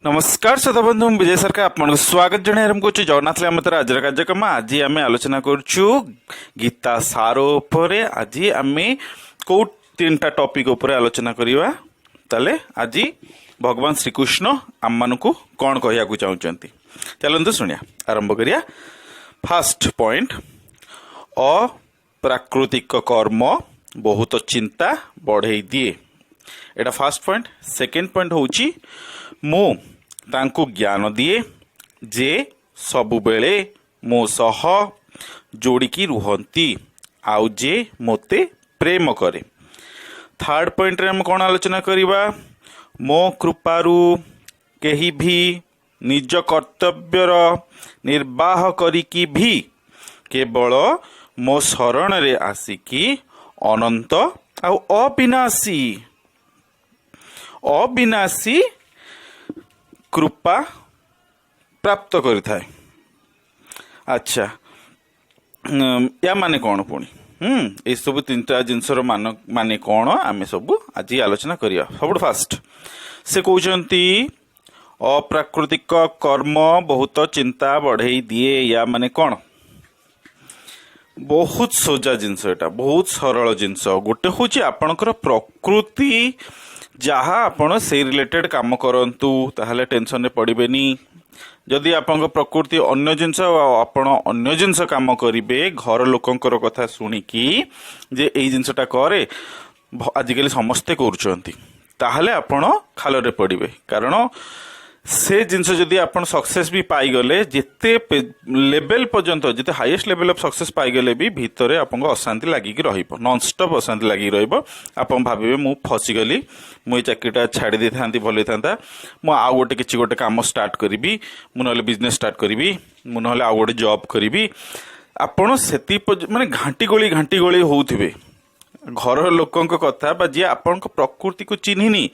नमस्कार श्रोता बंधु विजय सरकार आपको स्वागत जन आरंभ कर जगन्नाथ आमतर आज कार्यक्रम आज आम आलोचना करुचु गीता सार उपरे आज आम कौ 3टा टॉपिक उपरे आलोचना करवा ताले आज भगवान श्रीकृष्ण आम मान को कौन कहया चाहते चलते शुणिया आरंभ करिया। फास्ट पॉइंट अप्राकृतिक कर्म बहुत चिंता बढ़े दिए एटा फास्ट पॉइंट। सेकेंड पॉइंट होची मु तांको ज्ञान दिए जे सबुबेले मो सह जोड़िकी रुहंती आउ जे मोते प्रेम करे। थर्ड पॉइंट रे हम कौन आलोचना करिबा मो कृपारू केही भी निज कर्तव्यर निर्वाह करिकी भी केवल मो शरण रे आसिकी अनंत आउ अविनाशी कृपा प्राप्त करिथा। अच्छा या माने कौन पुणी ये सब 3टा जिनसर माने कौन आमे सब आज आलोचना करिया। सब फास्ट से कहते अप्राकृतिक कर्म बहुत चिंता बढ़े दिए या माने कौन बहुत सोजा जिनस एटा बहुत सरल जिनस गोटे हूँ आपणकर प्रकृति जहाँ आपण से रिलेटेड काम करंतु ताहले टेंशन रे पड़िबेनी। जदि आपन प्रकृति अन्य जिनस आपण अन्य जिनस काम करिवे घर लोकंकर कथा सुनिकी जे एई जिनसटा करे आजिकल समस्ते करूछंती ताहले आपण खालरे पड़िबे। कारण से जिनस जदि आपन सक्सेस भी पाई गले जेते लेवल पर्यंत जेते हाईएस्ट लेवल ऑफ सक्सेस पाई गले भी भितरे आपन अशांति लागि कि रहिबो नॉन स्टॉप अशांति लागि रहिबो। आपन भाबिबे मु फसी गली मु ए चाकरीटा छाड़ी दे थांती भले थांता मु आउ गोटे किछि गोटे काम स्टार्ट करिवि मु नले बिजनेस स्टार्ट करिवि मु नले आउ गोटे जॉब करिवि आपन सेति माने घांटी गोली होउथिबे घर लोकंक कथा बा जे आपन प्रकृति को चिन्हिनी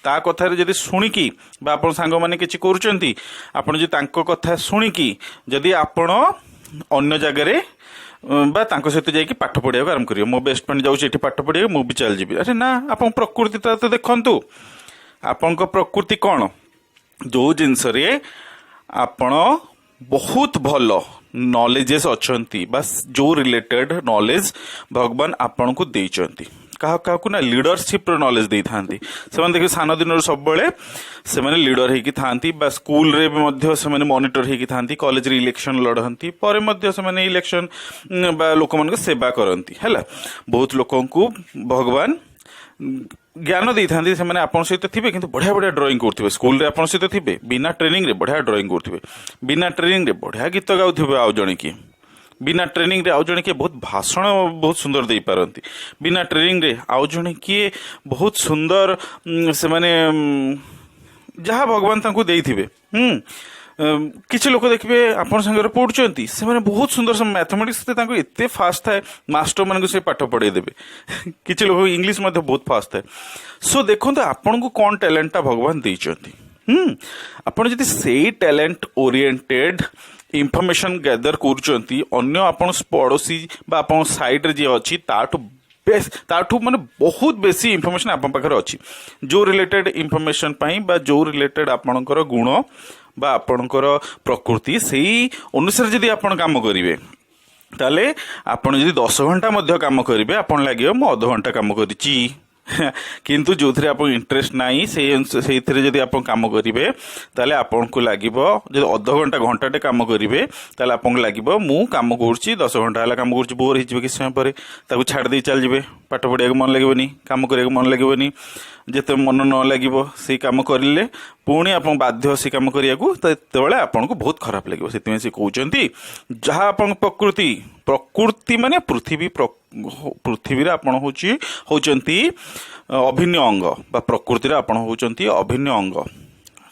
ता कथा जदि शुणिकी आपण सांग माने किछि करूचंती आपण जे तांको कथा शुणिकी जदि आपण अन्य जगह बा तांको सहित जाइकी पाठ पढ़िया आरंभ करियो मो बेस्ट फ्रेंड जाउछि एठी पाठ पढ़िया मु भी चल जीबी। अरे ना आपण प्रकृति तो देखंतु आपण प्रकृति कौन जो जिनस रे आपण बहुत भल नॉलेजेस अच्छी बस जो रिलेटेड नॉलेज भगवान आपण को देइचंती क्या ना लीडरशिप नॉलेज दे था देखिए सान दिन सब से लीडर होगी था स्कूल रे से मॉनिटर होगी था कॉलेज रे इलेक्शन लड़ती पर से इलेक्शन लोक मान सेवा करती है बहुत लोक भगवान ज्ञान दे था आपन सहित थे कि बढ़िया बढ़िया ड्राइंग करते स्कूल रे आपन सहित थे बिना ट्रेनिंग रे बढ़िया ड्राइंग करते बिना ट्रेनिंग रे बढ़िया गीत गाउथे आउ जड़े किए बिना ट्रेनिंग रे आउ जड़े किए बहुत भाषण बहुत सुंदर दे पारती बिना ट्रेनिंग रे आउ जड़े किए बहुत सुंदर से माने जहाँ भगवान तांको देइथिबे किछि लोक देखिए आपण संगे पढ़ुचंती से माने बहुत सुंदर से मैथमेटिक्स तांको एते फास्ट थाए मास्टर मान को से पाठ पढ़ाई देबे किछि लोक इंग्लिश मध्ये बहुत फास्ट थाए। सो देखो आपण को कौन टैलेंटा भगवान देइचंती आपण जदि सेही टैलेंट ओरिएंटेड इनफॉरमेशन गैदर करूचंती अन्य आपण पड़ोसी बा आपण साइड रे जे अछि ताठू माने बहुत बेसी इनफॉरमेशन आपन पाखरे अछि जो रिलेटेड इनफॉरमेशन पाई बा जो रिलेटेड आपणकर गुण बा आपणकर प्रकृति सेही अनुसार जदि आपण काम करिवे ताले आपण जदि 10 घंटा मध्य काम करिवे आपण लागियो मु आधा घंटा काम करिची किंतु जो थे आप इंटरेस्ट नाई से जदि आप काम करेंगे ताले आपन को लागिबो जदि अध घंटा घंटाटे काम करेंगे ताले आपन को लागिबो मु काम करूची 10 घंटा हला काम करूची बोर हो किस समय पर ताकू छाड़ दे चल जिवे पाठ पढ़िया मन लगे काम करिया मन लगे जिते मन न लगे से काम करें पुणी आप बाध्य से काम करने आपन को बहुत खराब लगे से कहते जहाँ आप प्रकृति माने पृथ्वी आपन होचंती अभिन्न अंग बा प्रकृति आपन होचंती अभिन्न अंग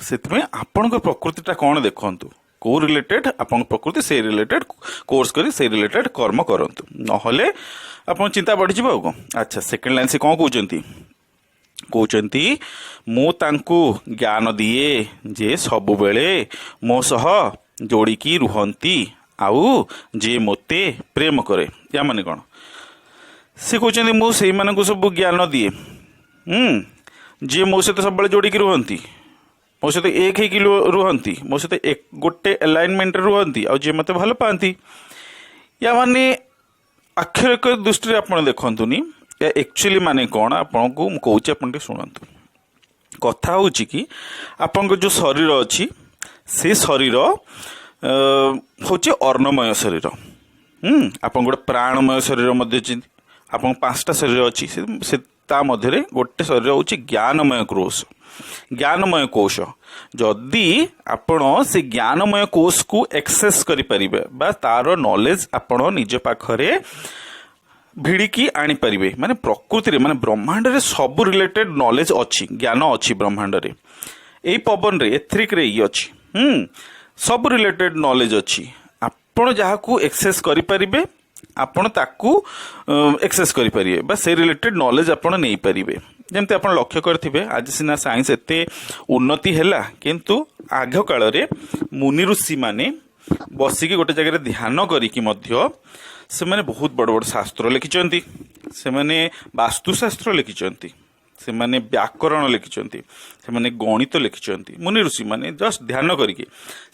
से आपण प्रकृतिटा कौन देखंतु को रिलेटेड आपन प्रकृति से रिलेटेड कोर्स करी से रिलेटेड कर्म करंतु नहले आपन चिंता बढ़ी जिवो को। अच्छा सेकंड लाइन से कौन कहते मु तांकु ज्ञान दिए जे सबु बेले मो सह जोड़िकी रुहंती आउ जे मोते प्रेम करे या माने कौन से कहते मु से सब ज्ञान दिए जे मो सहित सब जोड़िकी रुहंती मो सहित एक ହେଇକି रुहंती मो सहित एक गोटे अलाइनमेंट रुहंती आ जे मते भल पाती या माने आक्षरिक दृष्टि आपण देखंतुनी या एक्चुअली माने कोन आपनको मु कहूची आपण के सुनंतु कथा होची कि आपन जो शरीर अछि से शरीर होची अर्णमय शरीर आपन गोटे प्राणमय शरीर मध्य चिंती आपन पांचटा शरीर अछि से ता मध्य गोटे शरीर होची ज्ञानमय कोश ज्ञानमय कोश जदि आपण से ज्ञानमय कोश को एक्सेस करि परिबे बा तार नॉलेज आपण निज पाखरे भिड़िकी आनी पारिबे माने प्रकृति रे माने ब्रह्मांड रे सब रिलेटेड नॉलेज अछि ज्ञान अछि ब्रह्मांड रे एई पवन रे एथरिक रे अछि सब रिलेटेड नॉलेज अछि आपण जहा को एक्सेस करि परिबे आपण ताकू एक्सेस करि परिबे बा से रिलेटेड नॉलेज आपण नै परिबे जेमते आपण लक्ष्य करथिबे आज सिना साइंस एते उन्नति हैला किंतु आघ काल रे मुनि ऋषि माने बसिकी गोटे जगह ध्यान करिकी मध्य से माने बहुत बड़ बड़ शास्त्र लिखिचंती से माने वास्तुशास्त्र लिखिचंती से माने व्याकरण लिखिचंती से माने गणित लिखिचंती मुनि ऋषि माने जस्ट ध्यान करिके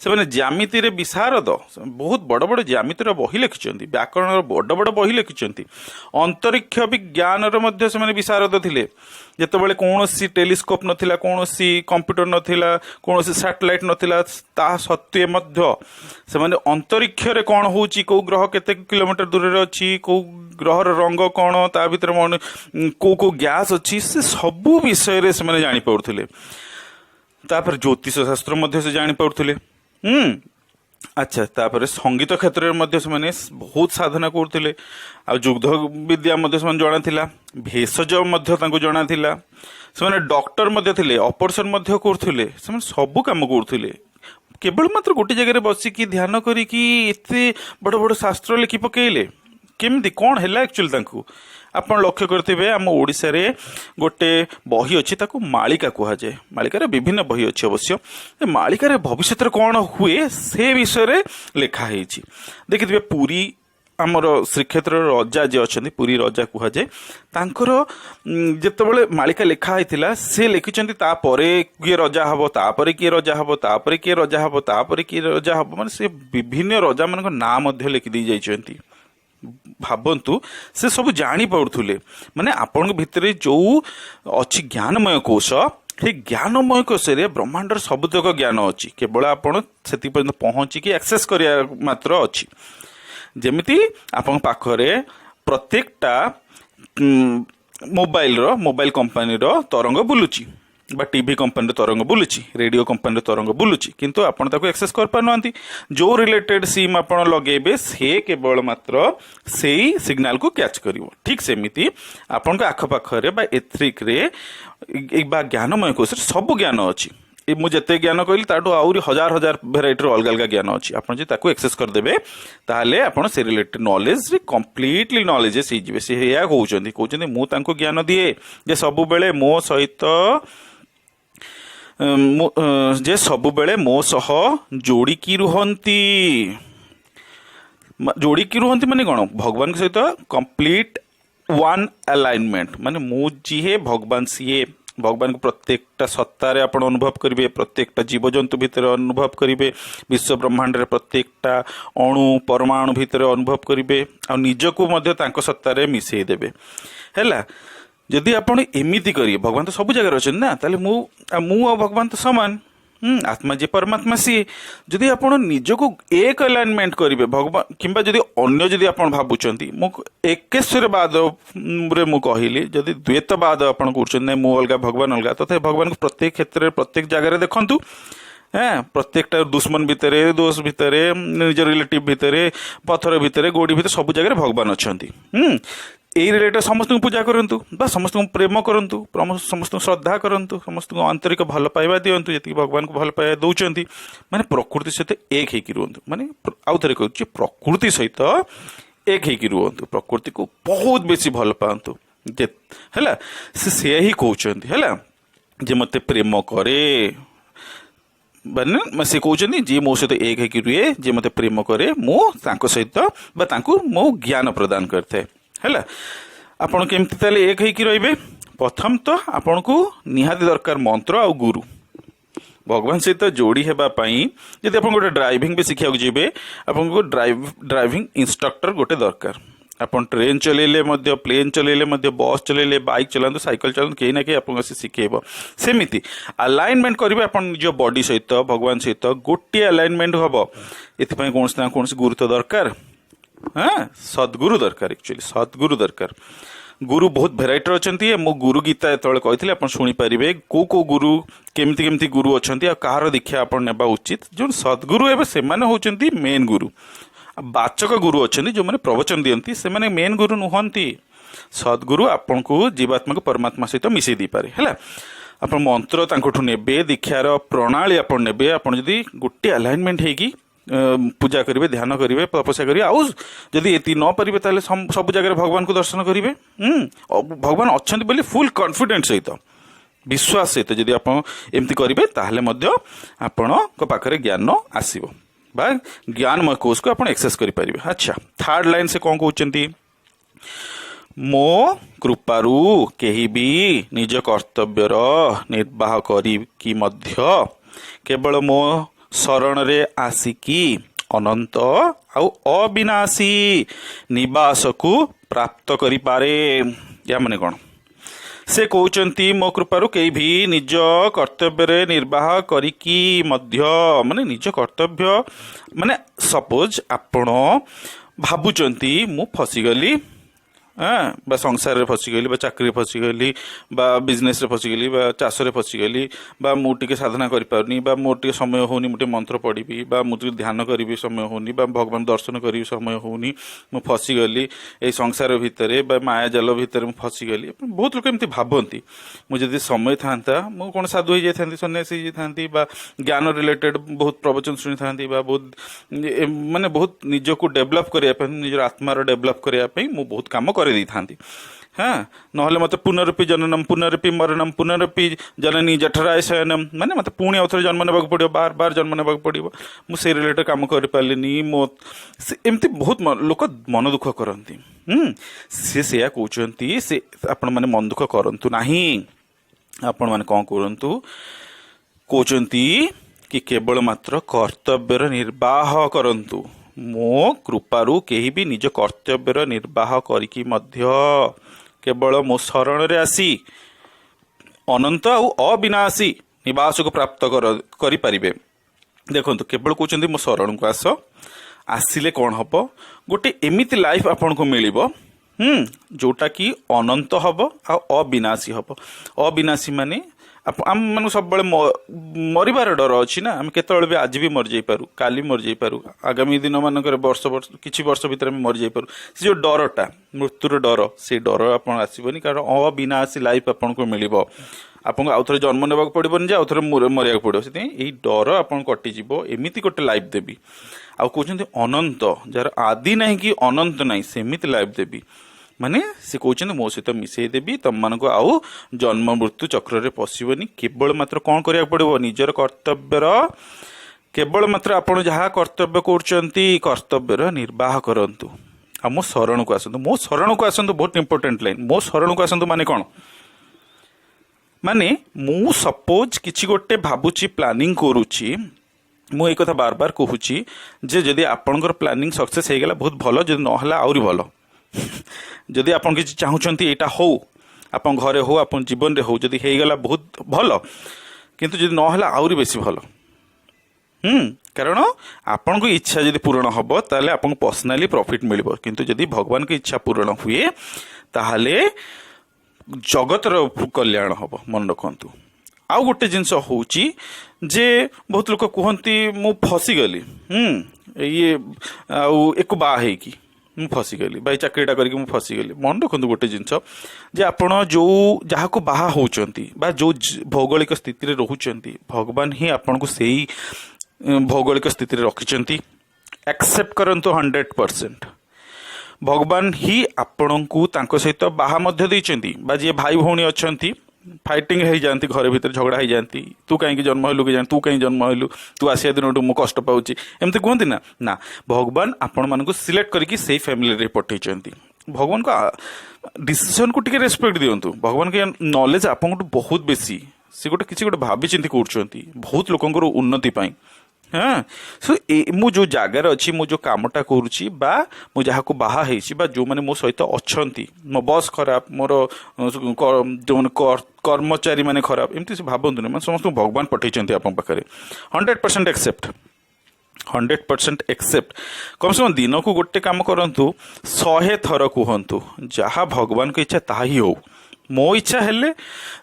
से माने ज्यामिति रे विशारद बहुत बड़ बड़ ज्यामिति रे बही लिखिचंती व्याकरण रे बड़ बड़ बही लिखिचंती अंतरिक्ष विज्ञान रे मध्य से माने विशारद थिले जेतेबेले कोनोसी टेलीस्कोप नथिला कोनोसी कंप्यूटर नथिला कोनोसी सैटेलाइट नथिला ता सत्वे मध्य से माने अंतरिक्ष रे कोन होची को ग्रह केते किलोमीटर दूर रे अछि को ग्रह रो रंग कोन ता भीतर मन को गैस अछि से सबु विषय रे से माने जानि पड़ुथिले तापर ज्योतिष शास्त्र मध्य से जानि पड़ुथिले अच्छा तापर संगीत क्षेत्र में से माने बहुत साधना करथिले आ युद्ध विद्या मध्य से जणा थिला भेषज मध्य तांको जणा थिला से माने डॉक्टर मध्य थिले ऑपरेशन मध्य करथिले से माने सब काम करथिले केवल मात्र गोटे जगह रे बसी की ध्यान करी कि एते बड़ बड़ शास्त्र लिखि पकेइले केमती कोन हैला एक्चुअली तांको आपण लक्ष्य करथिबे हम ओडिसा रे गोटे बही अछि ताको मालिका कुहा जाय मालिका रे विभिन्न बही अछि अवश्य मालिका रे भविष्य रे कोन हुए से विषय रे लेखा हेछि देखिथिबे पुरी हमर श्रीक्षेत्र राजा जे अछंती पुरी राजा कुहा जाय तांकर जेतेबेले मालिका लेखा हैतिला से लिखिचंती ता परे किए राजा हबो ता परे किए राजा हबो ता परे किए राजा हबो ता परे किए राजा हबो माने से विभिन्न राजा मानक नाम मध्य लिखि दी जाइचंती भावन्तु से सब जानी पड़ुले माने आपण भितरे जो अच्छी ज्ञानमय कोश से ज्ञानमय कोश रे ब्रह्मांडर सबुतक ज्ञान अच्छी केवल आपण सेति पर्यंत पहुंची एक्सेस करिया मात्र अच्छी जेमिति आपण पाखरे प्रत्येकटा मोबाइल कंपनी रो तरंग बुलुची बा टीवी कंपनी तरंग बुलुची रेडियो कंपनी तरंग बुलुची किंतु आपण ताको एक्सेस कर पारनंती जो रिलेटेड सिम आपण लगेबे से केवल मात्र सेही सिग्नल को कैच करिवो ठीक सेमिति आपण को आख पाखरे बा एथरिक रे बा ज्ञानमय कोश सब ज्ञान अछि मु जते ज्ञान कहली ताटो आउरी हजार हजार भेराइटी अलग अलग ज्ञान अछि आपण जे ताको एक्सेस कर देबे ताले आपण से रिलेटेड नॉलेज रे कंप्लीटली नॉलेज से जिवे से या कहउचंती मु तांको ज्ञान दिए जे सब बेले मो सहित जे सब बेले मो सह जोड़िकी रुहंती माने कौन भगवान के सहित कंप्लीट वन अलाइनमेंट माने मु जी भगवान सीए भगवान को प्रत्येकटा सत्ता रे आपण अनुभव करिवे प्रत्येकटा जीव जंतु भितर अनुभव करिवे विश्व ब्रह्मांड रे प्रत्येकटा अणु परमाणु भितर अनुभव करिवे आ निजको मध्ये तांको सत्ता रे मिसई देबे हैला जदि आपण एमिति करिए भगवान तो सब जगह अछन ना ताले मु भगवान तो समान आत्मा जे परमात्मा सी जदि आपण निजको एक अलाइनमेंट करिवे भगवान किंबा जदि अन्य जदि आपण भाबुचंती मु एकेश्वरवाद रे मु कहिली जदि द्वैतवाद आपण करछन नै मु अलगा भगवान अलगा तथे भगवान को प्रत्येक क्षेत्र प्रत्येक जगह रे देखंतु प्रत्येकटा दुश्मन भितरे दोष भितरे निज रिलेटिव भितरे पथर भितरे गोड़ी भितरे सब जगह भगवान अछंती एई रिलेटेड समस्त पूजा करंतु बा समस्त प्रेम करंतु समस्त श्रद्धा करंतु समस्त आंतरिक भल पाइबा दियंतु जति भगवान को भल पाइबा दउचंती माने प्रकृति सहित एक हेकि रुहंतु माने आउ थरे कहूची प्रकृति सहित एक हेकि रुहंतु प्रकृति को बहुत बेसी भल पांतु जे हैला से ही कहउचंती हैला जे मते प्रेम करे बने से कहउचंती जे मो सहित एक हेकि रुए जे मते प्रेम करे मो तांको सहित बा तांको मो ज्ञान प्रदान करथे हैला आपण केमती ताले एक हेकि रहिबे प्रथम तो आपण को निहाती दरकार मंत्र आ गुरु भगवान सहित जोड़ी हेबा पई जदि आपण गोटे ड्राइविंग भी शिखिया जीवे आपको ड्राइविंग इंस्ट्रक्टर गोटे दरकार आपण ट्रेन चलेले मध्य प्लेन चलेले मध्य बस चलेले बाइक चलाନ୍ତୁ साइकिल चलाନ୍ତୁ केही ना केही आपको शिखेब सेमिति अलाइनमेंट करेंगे आप निज बॉडी सहित भगवान सहित गोटे अलाइनमेंट हम एथपाई कौन ना कौन गुरु तो दरकार हाँ सद्गुरु दरकार एक्चुअली सद्गुरु दरकार गुरु बहुत भेराइटर अच्छा मो गुरु गीता जो कही आप शुणिपारे को गुरु केमती केमती गुरु अच्छा कହାର दीक्षा आप नेबा उचित जो सद्गुरु एवं से होती मेन गुरु बाचक गुरु अच्छा जो मैंने प्रवचन दियंती से माने मेन गुरु नुहंती सद्गुरु आपन को जीवात्मा को परमात्मा सहित मिसई दी पारे हैला आप मंत्र तांकोठु नेबे दीक्षार प्रणाली आप नेबे आप जदि गोटे अलाइनमेंट हेगी पूजा करेंगे ध्यान करेंगे तपस्या करेंगे आउ जदि ये न पारे ताले सब जगह भगवान को दर्शन करेंगे भगवान अच्छा बोली फुल कॉन्फिडेंस सहित विश्वास सहित जदि आप एमती करेंगे ताहले मध्य आपण पाखरे ज्ञान आसीबो बा ज्ञानमय कोष को आप एक्सेस करें। अच्छा थर्ड लाइन से कौन कहते मो कृपारू केही भी निज कर्तव्यर निर्वाह करी कि मध्य केवल मो शरण रे आसिकी अनंत आउ अविनाशी निवास को प्राप्त करि पारे या माने कौन से कहते मो कृपारू कई भी निज कर्तव्य निर्वाह करिकी मध्य माने निज कर्तव्य माने सपोज आपण भावुचंती मु फसीगली हाँ बा संसार रे फसीगली बा चाकरी फसीगली बा बिजनेस रे फसीगली बा चाष रे फसीगली बा मु टिके साधना करि पारुनी बा मोर टिके समय होनी मुटे मंत्र पढ़ी बा मु ध्यान करी समय होनी बा भगवान दर्शन करी समय होनी मु फसीगली ए संसार भितर बा माया जाल भितर मु फसीगली बहुत लोग एमती भाबंती मु जदि समय थांता मु कोन साधु हो जाथांती सन्यासी हो थांती बा ज्ञान रिलेटेड बहुत प्रवचन सुनी थांती बा बहुत माने बहुत निजको डेवलप करिया पे निज आत्मा रो डेवलप करिया पे मु बहुत काम करे दी थांती हाँ नहले मत पुनरपि जननम पुनरपि मरणम पुनरपि जननी जठराय शयनम माने मत पुणी आउथरे जन्म नेबाक पड़ियो बार बार जन्म नेबाक पड़ियो मु से रिलेटेड काम कर पालिनी मो एमती बहुत लोक मन दुख करती से कहते से आपण माने मन दुख करंतु नाही आपण माने कौन करंतु कहते कि केवल मात्र कर्तव्यर निर्वाह करंतु मो कृपारू केही भी निज कर्तव्यर निर्वाह करिकी मध्य केवल मो शरण रे आसी अनंत आउ अविनाशी निवास को प्राप्त करि परिबे देखंतु केवल कहउचंदी मो शरण को आसिले कौन हम गोटे एमिति लाइफ आपन को मिलिबो जोटा कि अनंत हब आ अविनाशी हब अविनाशी माने आम मान सब मरबार डर अच्छी ना आम केत भी आज भी मर जाई पारू काली मर जाई पारू आगामी दिन मानक वर्ष वर्ष किछि वर्ष भीतर मर जाई पारू से जो डरटा मृत्युर डर से डर आपन आसीबनी कारण अविनाशी लाइफ आपन को मिलिबो आपन आउ थरे जन्म नेबाक पड़िबनी जे आउ थरे मरिया पड़ो से एई डर आपन कटि जिवो एमिति गोटे लाइफ देबी आ कहउचंती अनंत जार आदि नहीं कि अनंत नहीं सेमिति लाइफ देबी माने से कहते मो सहित मिसई देवी तुम मान को आउ जन्म मृत्यु चक्र पशबनी केवल मात्र कौन करिया पड़ो निजर कर्तव्यर केवल मात्र आपण जहाँ कर्तव्य करचंती कर्तव्यर निर्वाह करंतु आ मो शरण को आसंतु मो शरण को आसंतु बहुत इंपोर्टेंट लाइन मो शरण को आसंतु माने कौन माने मु सपोज किछि गोटे भाबुची प्लानिंग करूची मु एक कथा बार बार कहूची जे जदि आपनकर प्लानिंग सक्सेस हो गला बहुत भलो जदि न हला आउरी भलो जदि आपन किछि चाहुचंती एटा हो आपन घरे हो आपन जीवन रे हो जदि हे गला बहुत भलो किंतु जदि न हला आउरी बेसी भलो कारण आपन को इच्छा जदि पूर्ण हबो ताले आपन पर्सनली प्रॉफिट मिलिबो किंतु जदि भगवान की इच्छा पूर्ण हुए ताहले जगत रो कल्याण हबो मन रखंतु आउ गोटे जिनस होची जे बहुत लोक कहंती मु फसी गली ये आउ एको बा हे की मु फसीगली भाई चाकरीटा करके मु फसीगली मन रखु गोटे जिनस जे आपण जो जहाँ को बाहा होचंती बा जो भौगोलिक स्थिति रे रहउचंती भगवान ही आपण को सेही भौगोलिक स्थिति रे रखिचंती एक्सेप्ट करंतु 100% भगवान ही आपण को तांको सहित बाहा मध्य दैचंती बा जे भाई भौणी अछंती फाइटिंग हो जाती घर भीतर झगड़ा हो जाती तू कहीं जन्म हेलु कि तू कहीं जन्म हेलु तू आसिया दिन मु कष्ट पाऊँ एमती कहती ना ना भगवान आपण मानक सिलेक्ट करके से फैमिली रे पठेइचंती भगवान का डिसीजन को टिके रेस्पेक्ट दियंतु भगवान के नॉलेज आपन बहुत बेसी ସେ ଗୋଟେ କିଛି ଗୋଟେ ଭାବିଚିନ୍ତି କରୁଛନ୍ତି ବହୁତ ଲୋକଙ୍କର ଉନ୍ନତି ପାଇଁ। ହଁ ସो ମୁଁ ଯୋଉ ଜାଗାରେ ଅଛି, ମୁଁ ଯୋଉ କାମଟା କରୁଛି ବା ମୁଁ ଯାହାକୁ ବାହା ହେଇଛି ବା ଯୋଉମାନେ ମୋ ସହିତ ଅଛନ୍ତି, ମୋ ବସ୍ ଖରାପ, ମୋର ଯୋଉମାନେ କର୍ମଚାରୀ ମାନେ ଖରାପ, ଏମିତି ସେ ଭାବନ୍ତୁନି। ମାନେ ସମସ୍ତଙ୍କୁ ଭଗବାନ ପଠେଇଛନ୍ତି ଆପଣଙ୍କ ପାଖରେ। 100% ଆକ୍ସେପ୍ଟ, 100% ଏକ୍ସେପ୍ଟ। କମ୍ ସେ କମ୍ ଦିନକୁ ଗୋଟେ କାମ କରନ୍ତୁ, 100 ଥର କୁହନ୍ତୁ ଯାହା ଭଗବାନଙ୍କ ଇଚ୍ଛା ତାହା ହିଁ ହଉ। ମୋ ଇଚ୍ଛା ହେଲେ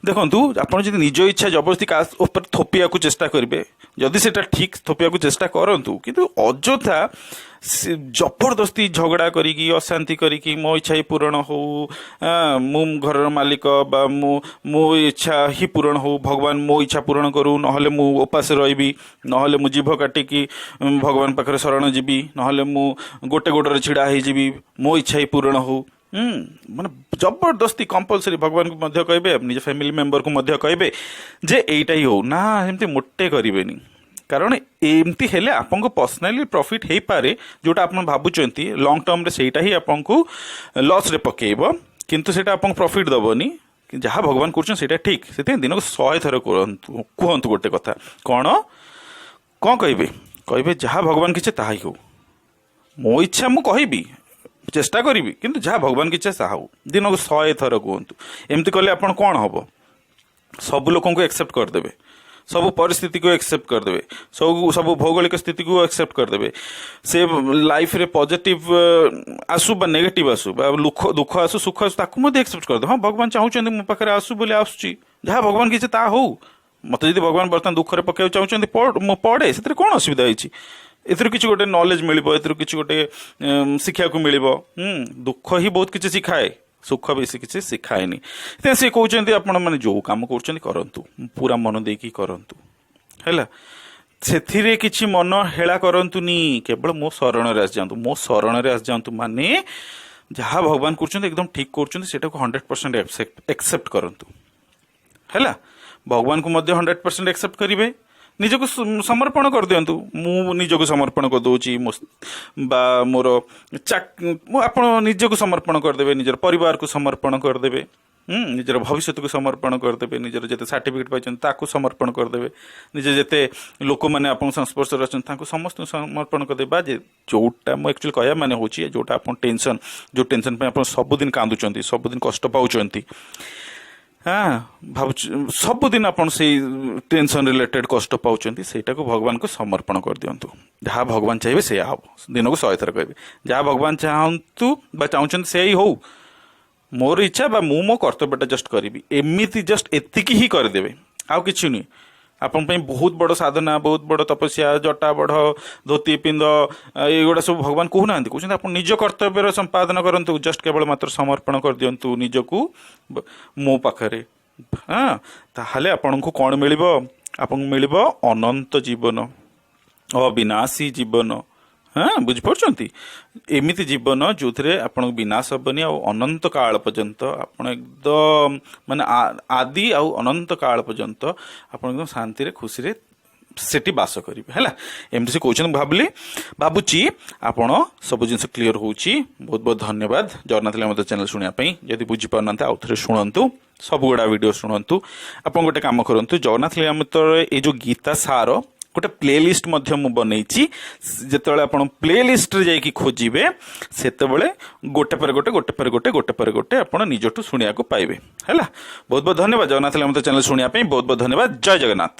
ଦେଖନ୍ତୁ, ଆପଣ ଯଦି ନିଜ ଇଚ୍ଛା ଜବରଦସ୍ତି କାହା ଉପରେ ଥୋପିବାକୁ ଚେଷ୍ଟା କରିବେ, ଯଦି ସେଟା ଠିକ୍ ଥୋପିବାକୁ ଚେଷ୍ଟା କରନ୍ତୁ, କିନ୍ତୁ ଅଯଥା ଜବରଦସ୍ତି ଝଗଡ଼ା କରିକି ଅଶାନ୍ତି କରିକି ମୋ ଇଚ୍ଛା ହିଁ ପୂରଣ ହଉ, ମୁଁ ଘରର ମାଲିକ ବା ମୋ ଇଚ୍ଛା ହିଁ ପୂରଣ ହଉ, ଭଗବାନ ମୋ ଇଚ୍ଛା ପୂରଣ କରୁ, ନହେଲେ ମୁଁ ଉପାସ ରହିବି, ନହେଲେ ମୁଁ ଜିଭ କାଟିକି ଭଗବାନ ପାଖରେ ଶରଣ ଯିବି, ନହେଲେ ମୁଁ ଗୋଟେ ଗୋଡ଼ରେ ଛିଡ଼ା ହେଇଯିବି, ମୋ ଇଚ୍ଛା ହିଁ ପୂରଣ ହଉ। ମାନେ ଜବରଦସ୍ତି କମ୍ପଲସରି ଭଗବାନଙ୍କୁ ମଧ୍ୟ କହିବେ, ନିଜ ଫ୍ୟାମିଲି ମେମ୍ବରକୁ ମଧ୍ୟ କହିବେ ଯେ ଏଇଟା ହିଁ ହଉ ନା, ଏମିତି ମୋଟେ କରିବେନି। କାରଣ ଏମିତି ହେଲେ ଆପଣଙ୍କ ପର୍ସନାଲି ପ୍ରଫିଟ୍ ହେଇପାରେ, ଯୋଉଟା ଆପଣ ଭାବୁଛନ୍ତି ଲଙ୍ଗ ଟର୍ମରେ ସେଇଟା ହିଁ ଆପଣଙ୍କୁ ଲସ୍ରେ ପକେଇବ, କିନ୍ତୁ ସେଇଟା ଆପଣଙ୍କୁ ପ୍ରଫିଟ୍ ଦେବନି। ଯାହା ଭଗବାନ କରୁଛନ୍ତି ସେଇଟା ଠିକ୍। ସେଥିପାଇଁ ଦିନକୁ 100 ଥର କୁହନ୍ତୁ ଗୋଟେ କଥା। କ'ଣ କହିବେ? କହିବେ ଯାହା ଭଗବାନ କିଛି ତାହା ହିଁ ହଉ। ମୋ ଇଚ୍ଛା ମୁଁ କହିବି, ଚେଷ୍ଟା କରିବି, କିନ୍ତୁ ଯାହା ଭଗବାନ କିଛି ତାହା ହଉ। ଦିନକୁ 100 ଥର କୁହନ୍ତୁ। ଏମିତି କଲେ ଆପଣ କ'ଣ ହବ? ସବୁ ଲୋକଙ୍କୁ ଆକ୍ସେପ୍ଟ କରିଦେବେ, ସବୁ ପରିସ୍ଥିତିକୁ ଆକ୍ସେପ୍ଟ କରିଦେବେ, ସବୁ ଭୌଗୋଳିକ ସ୍ଥିତିକୁ ଆକ୍ସେପ୍ଟ କରିଦେବେ। ସେ ଲାଇଫରେ ପଜିଟିଭ ଆସୁ ବା ନେଗେଟିଭ ଆସୁ, ବା ଦୁଃଖ ଆସୁ ସୁଖ ଆସୁ, ତାକୁ ମଧ୍ୟ ଆକ୍ସେପ୍ଟ କରିଦେବେ। ହଁ ଭଗବାନ ଚାହୁଁଛନ୍ତି ମୋ ପାଖରେ ଆସୁ ବୋଲି ଆସୁଛି, ଯାହା ଭଗବାନ କିଛି ତାହା ହଉ। ମତେ ଯଦି ଭଗବାନ ବର୍ତ୍ତମାନ ଦୁଃଖରେ ପକାଇବାକୁ ଚାହୁଁଛନ୍ତି, ମୁଁ ପଡ଼େ, ସେଥିରେ କ'ଣ ଅସୁବିଧା ହେଇଛି? ଏଥିରୁ କିଛି ଗୋଟେ ନଲେଜ ମିଳିବ, ଏଥିରୁ କିଛି ଗୋଟେ ଶିଖିବାକୁ ମିଳିବ। ଦୁଃଖ ହିଁ ବହୁତ କିଛି ଶିଖାଏ, ସୁଖ ବେଶୀ କିଛି ଶିଖାଏନି। ସେଥିପାଇଁ ସେ କହୁଛନ୍ତି ଆପଣ ମାନେ ଯୋଉ କାମ କରୁଛନ୍ତି କରନ୍ତୁ, ପୁରା ମନ ଦେଇକି କରନ୍ତୁ, ହେଲା। ସେଥିରେ କିଛି ମନ ହେଳା କରନ୍ତୁନି, କେବଳ ମୋ ଶରଣରେ ଆସିଯାଆନ୍ତୁ। ମୋ ଶରଣରେ ଆସିଯାଆନ୍ତୁ ମାନେ ଯାହା ଭଗବାନ କରୁଛନ୍ତି ଏକଦମ ଠିକ୍ କରୁଛନ୍ତି, ସେଟାକୁ 100% ଆକ୍ସେପ୍ଟ କରନ୍ତୁ, ହେଲା। ଭଗବାନଙ୍କୁ ମଧ୍ୟ 100% ଆକ୍ସେପ୍ଟ କରିବେ। ନିଜକୁ ସମର୍ପଣ କରିଦିଅନ୍ତୁ। ମୁଁ ନିଜକୁ ସମର୍ପଣ କରିଦେଉଛି, ବା ମୋର ଆପଣ ନିଜକୁ ସମର୍ପଣ କରିଦେବେ, ନିଜର ପରିବାରକୁ ସମର୍ପଣ କରିଦେବେ, ନିଜର ଭବିଷ୍ୟତକୁ ସମର୍ପଣ କରିଦେବେ, ନିଜର ଯେତେ ସାର୍ଟିଫିକେଟ୍ ପାଇଛନ୍ତି ତାକୁ ସମର୍ପଣ କରିଦେବେ, ନିଜ ଯେତେ ଲୋକମାନେ ଆପଣଙ୍କ ସଂସ୍ପର୍ଶରେ ଅଛନ୍ତି ତାଙ୍କୁ ସମସ୍ତଙ୍କୁ ସମର୍ପଣ କରିଦେବେ। ବା ଯୋଉଟା ମୁଁ ଆକ୍ଚୁଆଲି କହିବା ମାନେ ହେଉଛି, ଯୋଉଟା ଆପଣ ଯୋଉ ଟେନସନ୍ ପାଇଁ ଆପଣ ସବୁଦିନ କାନ୍ଦୁଛନ୍ତି, ସବୁଦିନ କଷ୍ଟ ପାଉଛନ୍ତି, ଭାବୁଛୁ ସବୁଦିନ ଆପଣ ସେଇ ଟେନସନ୍ ରିଲେଟେଡ୍ କଷ୍ଟ ପାଉଛନ୍ତି, ସେଇଟାକୁ ଭଗବାନଙ୍କୁ ସମର୍ପଣ କରିଦିଅନ୍ତୁ। ଯାହା ଭଗବାନ ଚାହିଁବେ ସେଇଆ ହବ। ଦିନକୁ 100 ଥର କହିବେ ଯାହା ଭଗବାନ ଚାହୁଁଛନ୍ତି ସେଇ ହଉ, ମୋର ଇଚ୍ଛା ବା ମୁଁ ମୋ କର୍ତ୍ତବ୍ୟଟା ଜଷ୍ଟ କରିବି। ଏମିତି ଜଷ୍ଟ ଏତିକି ହିଁ କରିଦେବେ, ଆଉ କିଛି ନୁହେଁ। ଆପଣଙ୍କ ପାଇଁ ବହୁତ ବଡ଼ ସାଧନା, ବହୁତ ବଡ଼ ତପସ୍ୟା, ଜଟା ବଢ଼, ଧୋତି ପିନ୍ଧ, ଏଇଗୁଡ଼ା ସବୁ ଭଗବାନ କହୁନାହାନ୍ତି। କହୁଛନ୍ତି ଆପଣ ନିଜ କର୍ତ୍ତବ୍ୟର ସମ୍ପାଦନ କରନ୍ତୁ, ଜଷ୍ଟ କେବଳ ମାତ୍ର ସମର୍ପଣ କରିଦିଅନ୍ତୁ ନିଜକୁ ମୋ ପାଖରେ। ତାହେଲେ ଆପଣଙ୍କୁ କ'ଣ ମିଳିବ? ଆପଣଙ୍କୁ ମିଳିବ ଅନନ୍ତ ଜୀବନ, ଅବିନାଶୀ ଜୀବନ। ବୁଝିପାରୁଛନ୍ତି? ଏମିତି ଜୀବନ ଯୋଉଥିରେ ଆପଣଙ୍କୁ ବିନାଶ ହବନି, ଆଉ ଅନନ୍ତ କାଳ ପର୍ଯ୍ୟନ୍ତ ଆପଣ ଏକଦମ ମାନେ ଆଦି ଆଉ ଅନନ୍ତ କାଳ ପର୍ଯ୍ୟନ୍ତ ଆପଣ ଏକଦମ ଶାନ୍ତିରେ ଖୁସିରେ ସେଠି ବାସ କରିବେ, ହେଲା। ଏମିତି ସେ କହୁଛନ୍ତି। ଭାବୁଛି ଆପଣ ସବୁ ଜିନିଷ କ୍ଲିୟର ହେଉଛି। ବହୁତ ବହୁତ ଧନ୍ୟବାଦ ଜଗନ୍ନାଥ ଲିଙ୍ଗମ ଚ୍ୟାନେଲ ଶୁଣିବା ପାଇଁ। ଯଦି ବୁଝିପାରୁନାହାନ୍ତି ଆଉ ଥରେ ଶୁଣନ୍ତୁ, ସବୁଗୁଡ଼ା ଭିଡ଼ିଓ ଶୁଣନ୍ତୁ। ଆପଣ ଗୋଟେ କାମ କରନ୍ତୁ, ଜଗନ୍ନାଥ ଲିଙ୍ଗମ ଏଇ ଯୋଉ ଗୀତା ସାର ଗୋଟେ ପ୍ଲେଲିଷ୍ଟ ମଧ୍ୟ ମୁଁ ବନେଇଛି। ଯେତେବେଳେ ଆପଣ ପ୍ଲେଲିଷ୍ଟରେ ଯାଇକି ଖୋଜିବେ, ସେତେବେଳେ ଗୋଟେ ପରେ ଗୋଟେ ଆପଣ ନିଜଠୁ ଶୁଣିବାକୁ ପାଇବେ, ହେଲା। ବହୁତ ବହୁତ ଧନ୍ୟବାଦ ଜଗନ୍ନାଥ ଲିଙ୍ଗମ ଚ୍ୟାନେଲ ଶୁଣିବା ପାଇଁ। ବହୁତ ବହୁତ ଧନ୍ୟବାଦ। ଜୟ ଜଗନ୍ନାଥ।